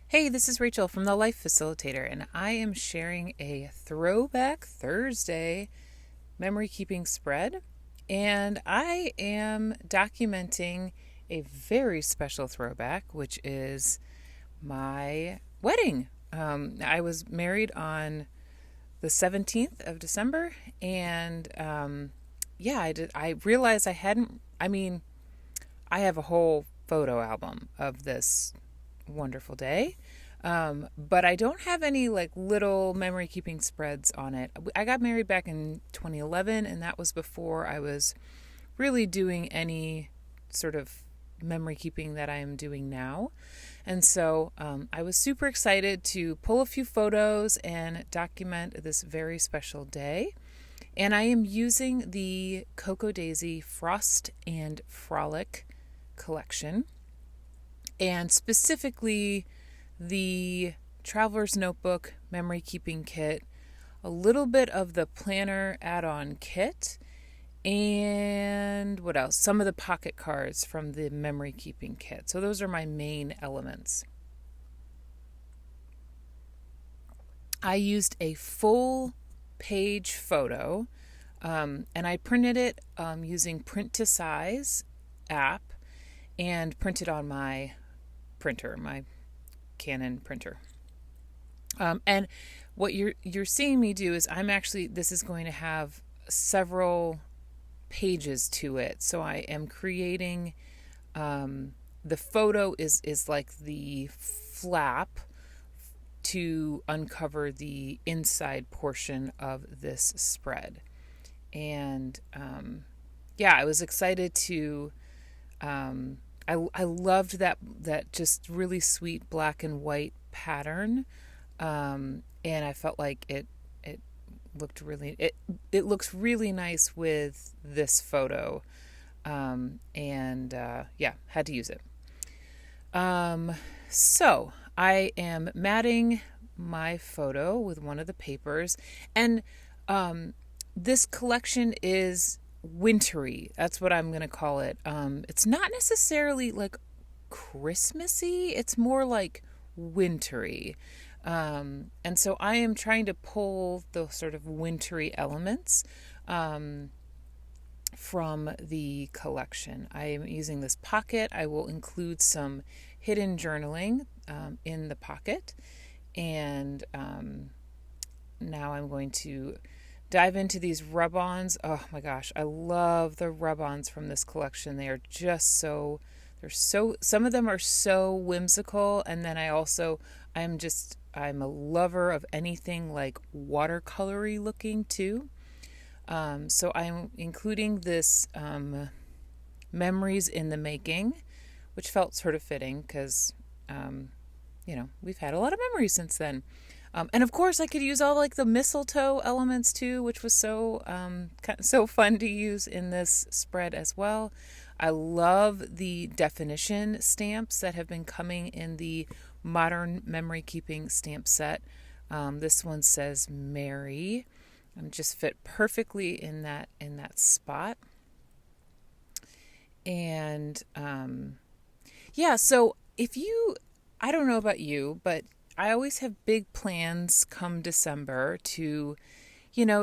Hey, this is Rachel from the Life Facilitator, and I am sharing a Throwback Thursday memory keeping spread. And I am documenting a very special throwback, which is my wedding. I was married on the 17th of December, and I realized I hadn't, I have a whole photo album of this wonderful day. But I don't have any like little memory keeping spreads on it. I got married back in 2011, and that was before I was really doing any sort of memory keeping that I am doing now. And so I was super excited to pull a few photos and document this very special day. And I am using the Cocoa Daisy Frost and Frolic collection, and specifically the Traveler's Notebook Memory Keeping Kit, a little bit of the Planner add-on kit, and what else? Some of the pocket cards from the Memory Keeping Kit. So those are my main elements. I used a full page photo, and I printed it using Print to Size app and printed on my printer, my Canon printer. And what you're seeing me do is this is going to have several pages to it. So I am creating the photo is like the flap to uncover the inside portion of this spread. And I was excited to I loved that just really sweet black and white pattern, and I felt like it looked it looks really nice with this photo, had to use it. So I am matting my photo with one of the papers, and this collection is wintry. That's what I'm going to call it. It's not necessarily like Christmassy. It's more like wintry. And so I am trying to pull those sort of wintry elements from the collection. I am using this pocket. I will include some hidden journaling in the pocket. And now I'm going to dive into these rub-ons. Oh my gosh, I love the rub-ons from this collection. They are just some of them are so whimsical, and then I'm a lover of anything like watercolory looking too. So I'm including this memories in the making, which felt sort of fitting because we've had a lot of memories since then. And of course, I could use all like the mistletoe elements too, which was so fun to use in this spread as well. I love the definition stamps that have been coming in the modern memory keeping stamp set. This one says Mary, and just fit perfectly in that spot. And so I don't know about you, but I always have big plans come December to,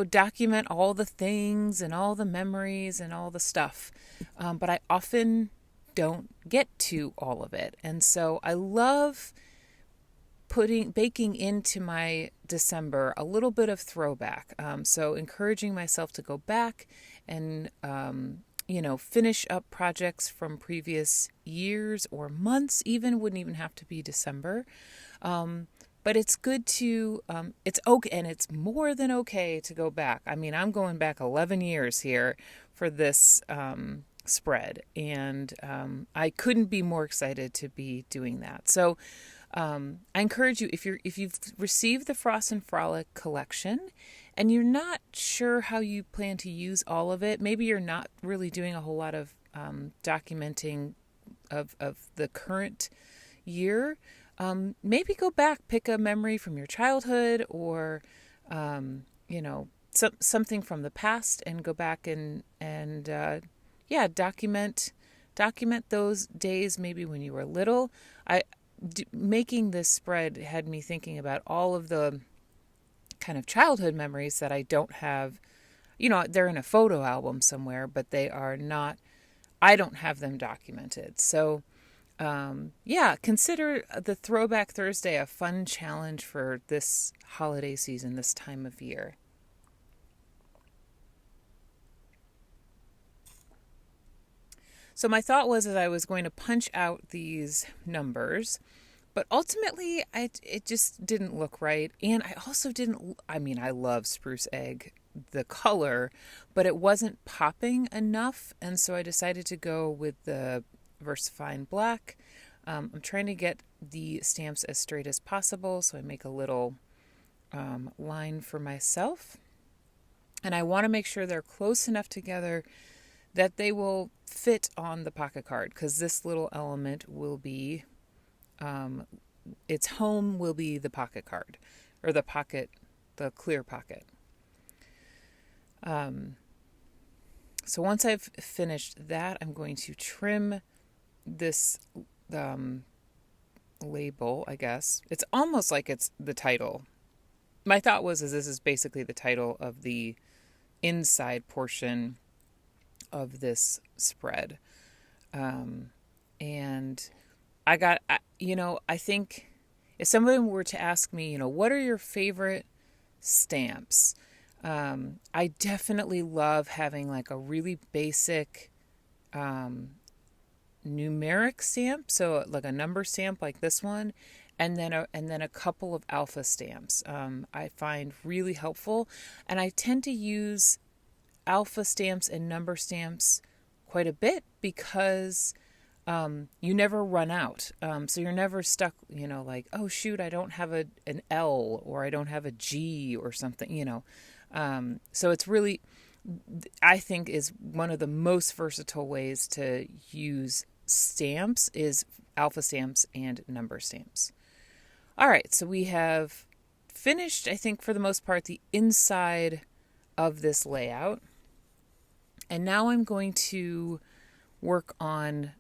document all the things and all the memories and all the stuff. But I often don't get to all of it. And so I love baking into my December a little bit of throwback. So encouraging myself to go back and, finish up projects from previous years or months, wouldn't even have to be December. But it's good to, it's okay, and it's more than okay to go back. I mean, I'm going back 11 years here for this spread, and I couldn't be more excited to be doing that. So I encourage you, if you've received the Frost and Frolic collection and you're not sure how you plan to use all of it, maybe you're not really doing a whole lot of documenting of the current year, maybe go back, pick a memory from your childhood or something from the past, and go back and document those days maybe when you were little. making this spread had me thinking about all of the kind of childhood memories that I don't have. They're in a photo album somewhere, but they are not, I don't have them documented. So, consider the Throwback Thursday a fun challenge for this holiday season, this time of year. So my thought was that I was going to punch out these numbers, but ultimately it just didn't look right. And I also I love spruce egg, the color, but it wasn't popping enough. And so I decided to go with the VersaFine Black. I'm trying to get the stamps as straight as possible, so I make a little line for myself. And I want to make sure they're close enough together that they will fit on the pocket card, because this little element will be, its home will be the pocket card, or the clear pocket. So once I've finished that, I'm going to trim this label, I guess. It's almost like it's the title. My thought was this is basically the title of the inside portion of this spread. And I think if someone were to ask me, what are your favorite stamps? I definitely love having like a really basic numeric stamp, so like a number stamp like this one, and then a couple of alpha stamps. I find really helpful, and I tend to use alpha stamps and number stamps quite a bit because you never run out. So you're never stuck, like, oh shoot, I don't have an L, or I don't have a G or something, So it's really, I think, is one of the most versatile ways to use stamps is alpha stamps and number stamps. All right, so we have finished, I think, for the most part, the inside of this layout. And now I'm going to work on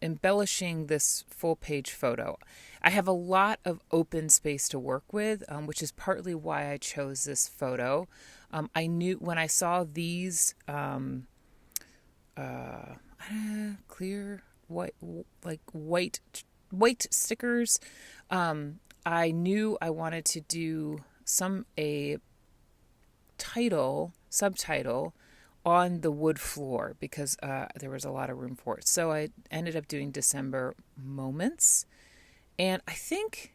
embellishing this full page photo. I have a lot of open space to work with, which is partly why I chose this photo. I knew when I saw these clear white stickers, I knew I wanted to do a subtitle on the wood floor because there was a lot of room for it. So I ended up doing December Moments. And I think,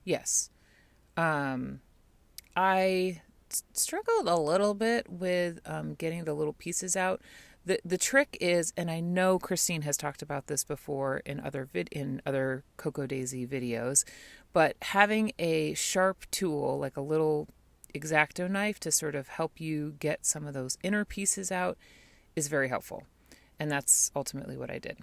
yes, I struggled a little bit with getting the little pieces out. The trick is, and I know Christine has talked about this before in other Cocoa Daisy videos, but having a sharp tool, like a little X-Acto knife, to sort of help you get some of those inner pieces out is very helpful. And that's ultimately what I did.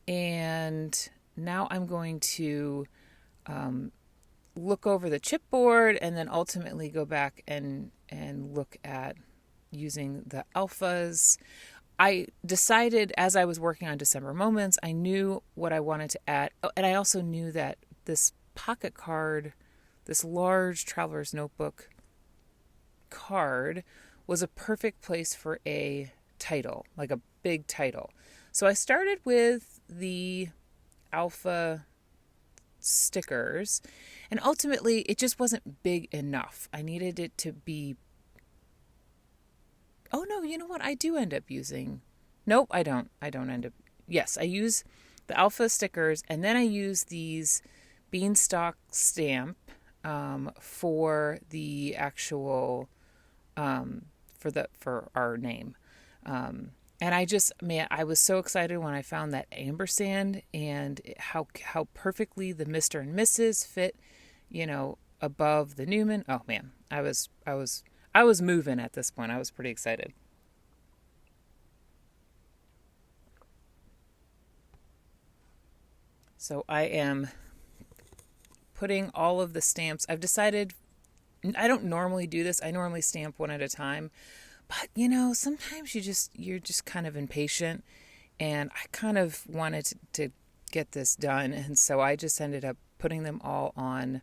And now I'm going to look over the chipboard and then ultimately go back and look at using the alphas. I decided as I was working on December Moments, I knew what I wanted to add. Oh, and I also knew that this pocket card, this large traveler's notebook card, was a perfect place for a title, like a big title. So I started with the alpha stickers, and ultimately it just wasn't big enough. I needed it to be... Oh no, you know what? I do end up using... Nope, I don't end up... Yes, I use the alpha stickers, and then I use these beanstalk stamp for the actual for our name. And I was so excited when I found that ampersand and how perfectly the Mr. and Mrs. fit, above the Newman. Oh man, I was moving at this point. I was pretty excited. So I am putting all of the stamps. I've decided I don't normally do this. I normally stamp one at a time. But, sometimes you're just kind of impatient. And I kind of wanted to get this done, and so I just ended up putting them all on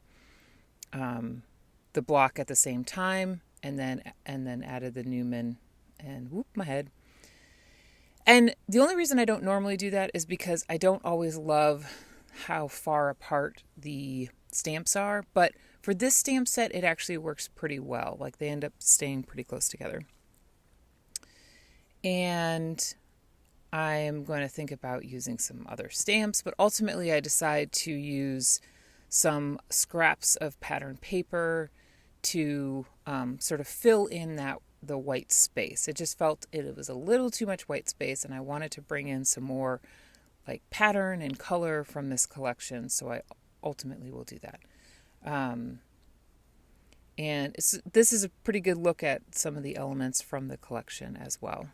the block at the same time, and then added the Newman, and whoop, my head. And the only reason I don't normally do that is because I don't always love how far apart the stamps are, but for this stamp set it actually works pretty well. Like, they end up staying pretty close together. And I'm going to think about using some other stamps, but ultimately I decide to use some scraps of pattern paper to sort of fill in the white space. It just felt it was a little too much white space, and I wanted to bring in some more like pattern and color from this collection, so I ultimately will do that. And this is a pretty good look at some of the elements from the collection as well.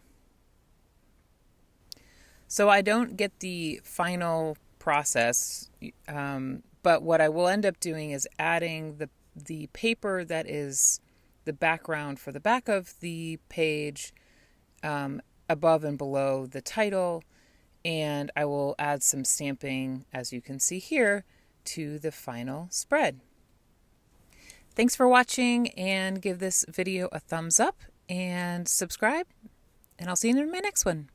So I don't get the final process, but what I will end up doing is adding the paper that is the background for the back of the page, above and below the title, and I will add some stamping, as you can see here, to the final spread. Thanks for watching, and give this video a thumbs up and subscribe, and I'll see you in my next one.